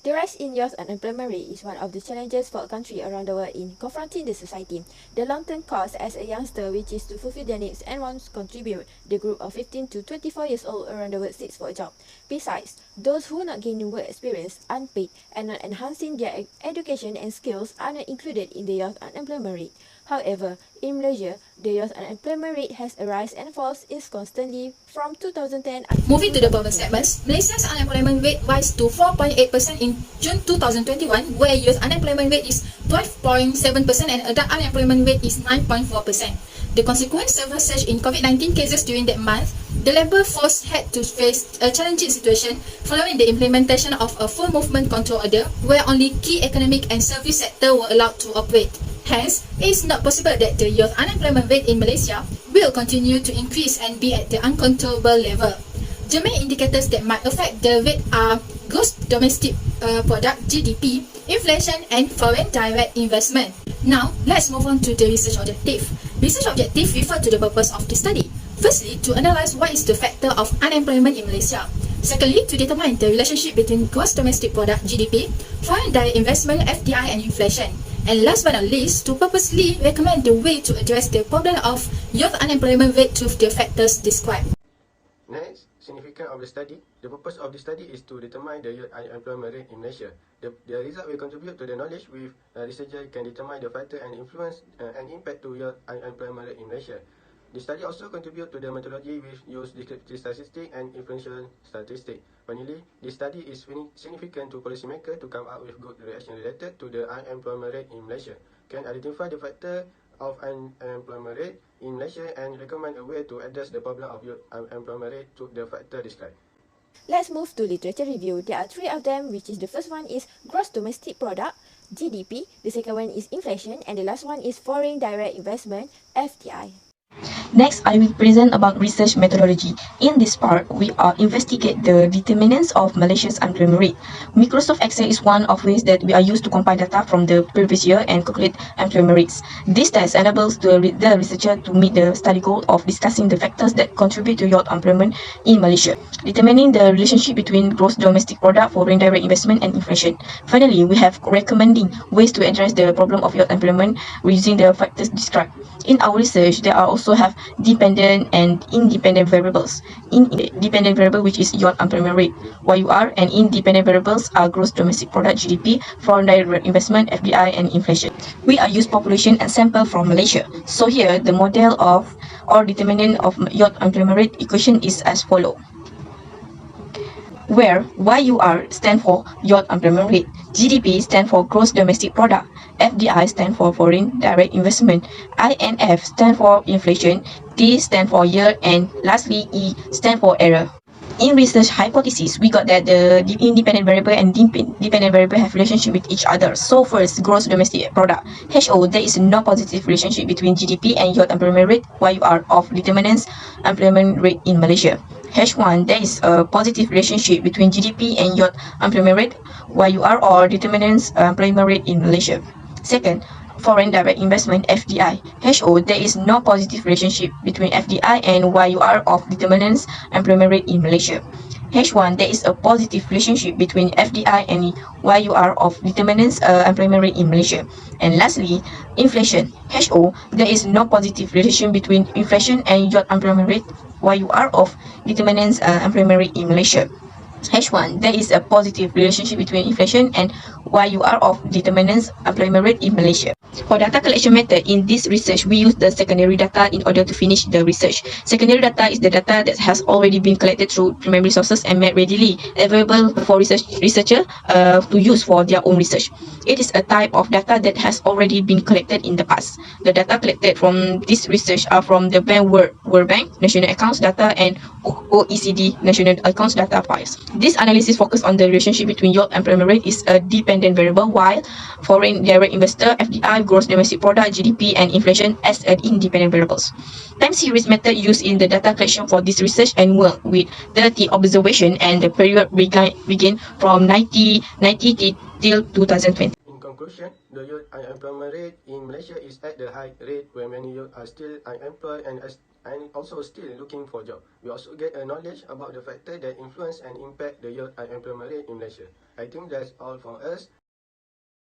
The rise in youth unemployment rate is one of the challenges for a country around the world in confronting the society. The long-term cost as a youngster, which is to fulfill their needs and wants to contribute, the group of 15 to 24 years old around the world seeks for a job. Besides, those who not gaining work experience, unpaid, and not enhancing their education and skills are not included in the youth unemployment rate. However, in Malaysia, the youth unemployment rate has a rise and falls is constantly from 2010. Moving to the performance segments, Malaysia's unemployment rate rose to 4.8% in June 2021, where youth unemployment rate is 12.7% and adult unemployment rate is 9.4%. The consequent severe surge in COVID-19 cases during that month, the labour force had to face a challenging situation following the implementation of a full movement control order, where only key economic and service sector were allowed to operate. Hence, it is not possible that the youth unemployment rate in Malaysia will continue to increase and be at the uncontrollable level. The main indicators that might affect the rate are gross domestic product (GDP), inflation, and foreign direct investment. Now, let's move on to the research objective. Research objective refer to the purpose of the study. Firstly, to analyze what is the factor of unemployment in Malaysia. Secondly, to determine the relationship between gross domestic product (GDP), foreign direct investment (FDI), and inflation. And last but not least, to purposely recommend the way to address the problem of youth unemployment rate through the factors described. Next, significance of the study. The purpose of the study is to determine the youth unemployment rate in Malaysia. The result will contribute to the knowledge with researchers can determine the factor and influence and impact to youth unemployment rate in Malaysia. The study also contributes to the methodology which use descriptive statistics and inferential statistics. Finally, the study is significant to policymakers to come up with good reaction related to the unemployment rate in Malaysia, can identify the factor of unemployment rate in Malaysia and recommend a way to address the problem of youth unemployment rate to the factor described. Let's move to literature review. There are three of them, which is the first one is gross domestic product (GDP), the second one is inflation, and the last one is foreign direct investment (FDI). Next, I will present about research methodology. In this part, we investigate the determinants of Malaysia's unemployment rate. Microsoft Excel is one of ways that we are used to compile data from the previous year and calculate employment rates. This test enables the researcher to meet the study goal of discussing the factors that contribute to youth unemployment in Malaysia, determining the relationship between gross domestic product, foreign direct investment, and inflation. Finally, we have recommending ways to address the problem of youth unemployment using the factors described. In our research, there are also have dependent and independent variables. Dependent variable, which is youth unemployment rate (YUR), and independent variables are gross domestic product (GDP), foreign direct investment (FDI), and inflation. We are used population and sample from Malaysia. So here, the model of or determinant of youth unemployment rate equation is as follow, where YUR stand for youth unemployment rate, GDP stand for gross domestic product, FDI stand for foreign direct investment, INF stand for inflation, T stand for year, and lastly E stand for error. In research hypothesis, we got that the independent variable and dependent variable have relationship with each other. So first, gross domestic product (HO), there is no positive relationship between GDP and youth unemployment rate (YUR) of determinants employment rate in Malaysia. H1, there is a positive relationship between GDP and youth unemployment rate (YUR) or determinants employment rate in Malaysia. Second, foreign direct investment (FDI). HO, there is no positive relationship between FDI and YUR of determinants employment rate in Malaysia. H1, there is a positive relationship between FDI and YUR of determinants employment rate in Malaysia. And lastly, inflation (HO), there is no positive relation between inflation and youth unemployment rate YUR of determinants employment rate in Malaysia. H1, there is a positive relationship between inflation and YUR of determinants employment rate in Malaysia. For data collection method, in this research, we use the secondary data in order to finish the research. Secondary data is the data that has already been collected through primary sources and made readily available for researcher to use for their own research. It is a type of data that has already been collected in the past. The data collected from this research are from the World Bank National Accounts Data and OECD National Accounts Data files. This analysis focuses on the relationship between youth employment rate is a dependent variable, while foreign direct investor (FDI), gross domestic product (GDP), and inflation as independent variables. Time series method used in the data collection for this research and work with 30 observation, and the period began from 1990 till 2020. In conclusion, the youth unemployment rate in Malaysia is at the high rate where many youth are still unemployed and also still looking for job. We also get a knowledge about the factor that influence and impact the youth unemployment rate in Malaysia. I think that's all from us.